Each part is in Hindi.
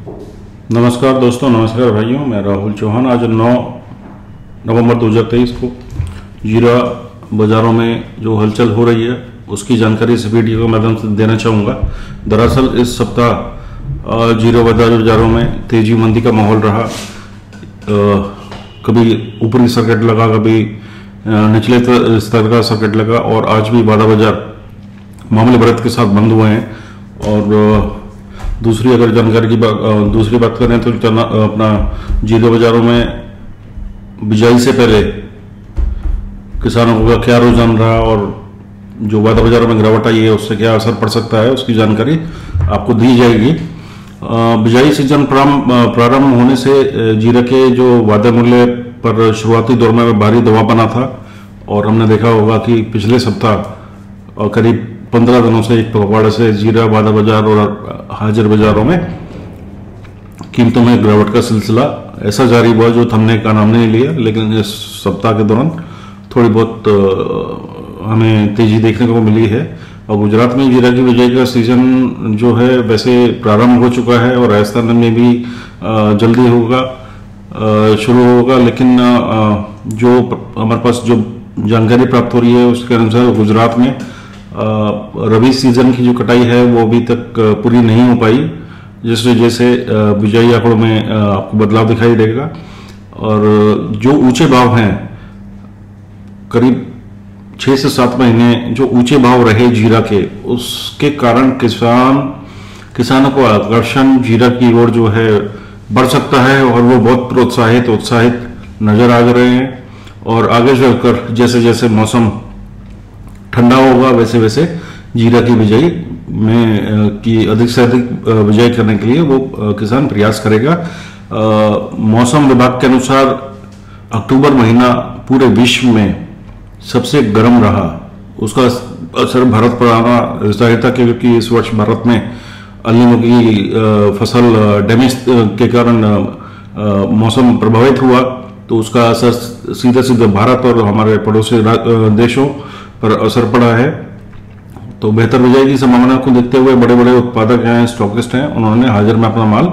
नमस्कार दोस्तों, नमस्कार भाइयों। मैं राहुल चौहान। आज 9 नवंबर 2023 को जीरा बाज़ारों में जो हलचल हो रही है उसकी जानकारी इस वीडियो के माध्यम से देना चाहूँगा। दरअसल इस सप्ताह जीरा बाज़ारों में तेजी मंदी का माहौल रहा। कभी ऊपरी सर्किट लगा, कभी निचले स्तर का सर्किट लगा और आज भी बादा बाजार मामूली बढ़त के साथ बंद हुए हैं। और दूसरी अगर जानकारी की दूसरी बात करें तो अपना जीरा बाजारों में बिजाई से पहले किसानों का क्या रुझान रहा और जो बादा बाजारों में गिरावट आई है उससे क्या असर पड़ सकता है, उसकी जानकारी आपको दी जाएगी। बिजाई सीजन प्रारंभ होने से जीरा के जो वादा मूल्य पर शुरुआती दौर में भारी दबाव बना था और हमने देखा होगा कि पिछले सप्ताह करीब 15 दिनों से एक पखवाड़े से जीरा बादा बाजार और हाजिर बाजारों में कीमतों में गिरावट का सिलसिला ऐसा जारी हुआ जो थमने का नाम नहीं लिया। लेकिन इस सप्ताह के दौरान थोड़ी बहुत हमें तेजी देखने को मिली है। और गुजरात में जीरा की बिजाई का सीजन जो है वैसे प्रारंभ हो चुका है और राजस्थान में भी जल्दी होगा, शुरू होगा। लेकिन जो हमारे पास जो जानकारी प्राप्त हो रही है उसके अनुसार गुजरात में रबी सीजन की जो कटाई है वो अभी तक पूरी नहीं हो पाई, जिस वजह से बिजाई आंकड़ों में आपको बदलाव दिखाई देगा। और जो ऊंचे भाव हैं, करीब 6 से 7 महीने जो ऊंचे भाव रहे जीरा के, उसके कारण किसानों को आकर्षण जीरा की ओर जो है बढ़ सकता है और वो बहुत उत्साहित नजर आ रहे हैं। और आगे चलकर जैसे जैसे मौसम ठंडा होगा वैसे वैसे जीरा की बिजाई में की अधिक से अधिक बिजाई करने के लिए वो किसान प्रयास करेगा। मौसम विभाग के अनुसार अक्टूबर महीना पूरे विश्व में सबसे गर्म रहा। उसका असर भारत पर आना जाहिर था क्योंकि इस वर्ष भारत में अल नीनो की फसल डैमेज के कारण मौसम प्रभावित हुआ, तो उसका असर सीधे भारत और हमारे पड़ोसी देशों पर असर पड़ा है। तो बेहतर बिजाई की संभावना को देखते हुए बड़े बड़े उत्पादक हैं, स्टॉकिस्ट हैं, उन्होंने हाजिर में अपना माल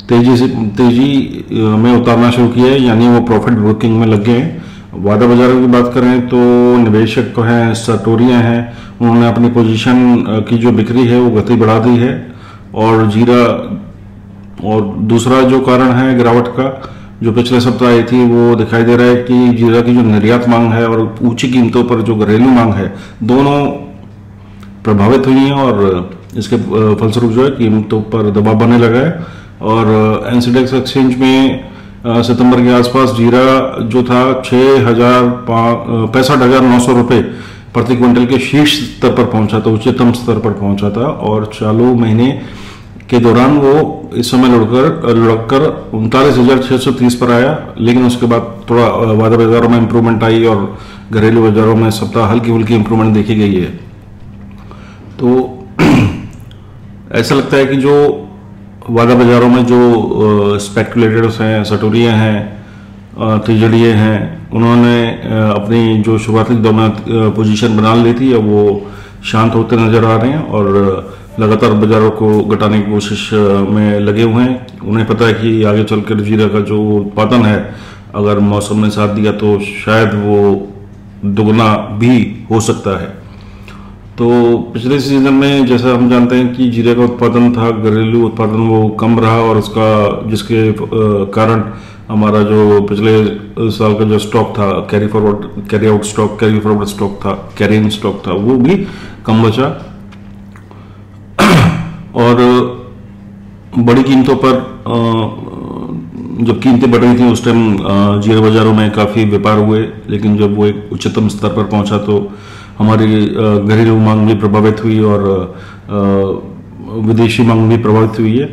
तेजी में उतारना शुरू किया है, यानी वो प्रॉफिट बुकिंग में लग गए हैं। वादा बाजारों की बात करें तो निवेशक हैं, सटोरियां हैं, उन्होंने अपनी पोजीशन की जो बिक्री है वो गति बढ़ा दी है। और जीरा और दूसरा जो कारण है गिरावट का जो पिछले सप्ताह आई थी वो दिखाई दे रहा है कि जीरा की जो निर्यात मांग है और ऊंची कीमतों पर जो घरेलू मांग है, दोनों प्रभावित हुई हैं और इसके फलस्वरूप जो है कीमतों पर दबाव बनने लगा है। और एनसीडेक्स एक्सचेंज में सितंबर के आसपास जीरा जो था 65,900 रुपये प्रति क्विंटल के शीर्ष स्तर पर पहुंचा था, उच्चतम स्तर पर पहुंचा था। और चालू महीने के दौरान वो इस समय लुढ़कर 39,630 पर आया। लेकिन उसके बाद थोड़ा वादा बाजारों में इंप्रूवमेंट आई और घरेलू बाजारों में सप्ताह हल्की फुल्की इंप्रूवमेंट देखी गई है। तो ऐसा लगता है कि जो वादा बाजारों में जो स्पेकुलेटर्स हैं, सटोरियां हैं, तिजड़िए हैं, उन्होंने अपनी जो शुरुआती दौर में पोजीशन बना ली थी, अब वो शांत होते नजर आ रहे हैं और लगातार बाजारों को घटाने की कोशिश में लगे हुए हैं। उन्हें पता है कि आगे चलकर जीरा का जो उत्पादन है, अगर मौसम ने साथ दिया तो शायद वो दुगना भी हो सकता है। तो पिछले सीजन में जैसा हम जानते हैं कि जीरे का उत्पादन था, घरेलू उत्पादन वो कम रहा और उसका जिसके कारण हमारा जो पिछले साल का जो स्टॉक था, कैरी फॉरवर्ड स्टॉक था, कैरी इन स्टॉक था, वो भी कम बचा। और बड़ी कीमतों पर जब कीमतें बढ़ रही थी उस टाइम जीरा बाजारों में काफ़ी व्यापार हुए, लेकिन जब वो एक उच्चतम स्तर पर पहुंचा तो हमारी घरेलू मांग भी प्रभावित हुई और विदेशी मांग भी प्रभावित हुई है।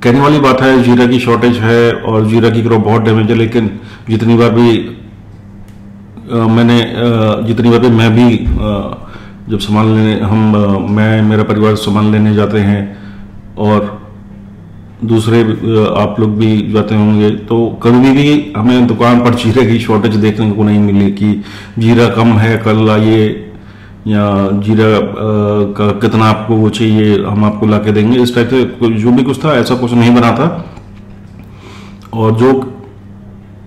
कहने वाली बात है, जीरा की शॉर्टेज है और जीरा की क्रॉप बहुत डैमेज है। लेकिन जितनी बार भी मैं भी जब मैं मेरा परिवार सामान लेने जाते हैं और दूसरे आप लोग भी जाते होंगे, तो कभी भी हमें दुकान पर जीरे की शॉर्टेज देखने को नहीं मिली कि जीरा कम है, कल आइए या जीरा का कितना आपको वो चाहिए हम आपको ला के देंगे, इस टाइप से जो भी कुछ था ऐसा कुछ नहीं बना था। और जो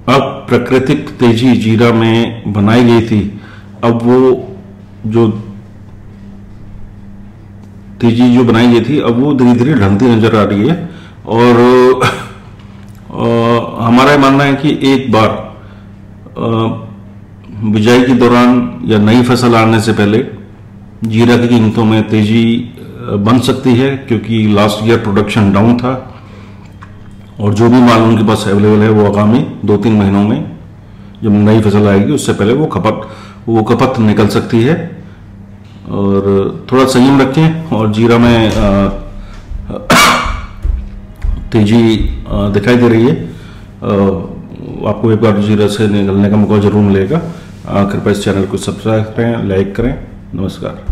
अप्राकृतिक तेजी जीरा में बनाई गई थी, अब वो जो तेजी जो बनाई गई थी अब वो धीरे धीरे ढलती नजर आ रही है। और हमारा मानना है कि एक बार बिजाई के दौरान या नई फसल आने से पहले जीरा की कीमतों में तेजी बन सकती है, क्योंकि लास्ट ईयर प्रोडक्शन डाउन था और जो भी माल उनके पास अवेलेबल है वो आगामी 2-3 महीनों में जब नई फसल आएगी उससे पहले वो खपत निकल सकती है। और थोड़ा संयम रखें। और जीरा में तेजी दिखाई दे रही है, आपको एक बार जीरा से निकलने का मौका जरूर मिलेगा। कृपया इस चैनल को सब्सक्राइब करें, लाइक करें। नमस्कार।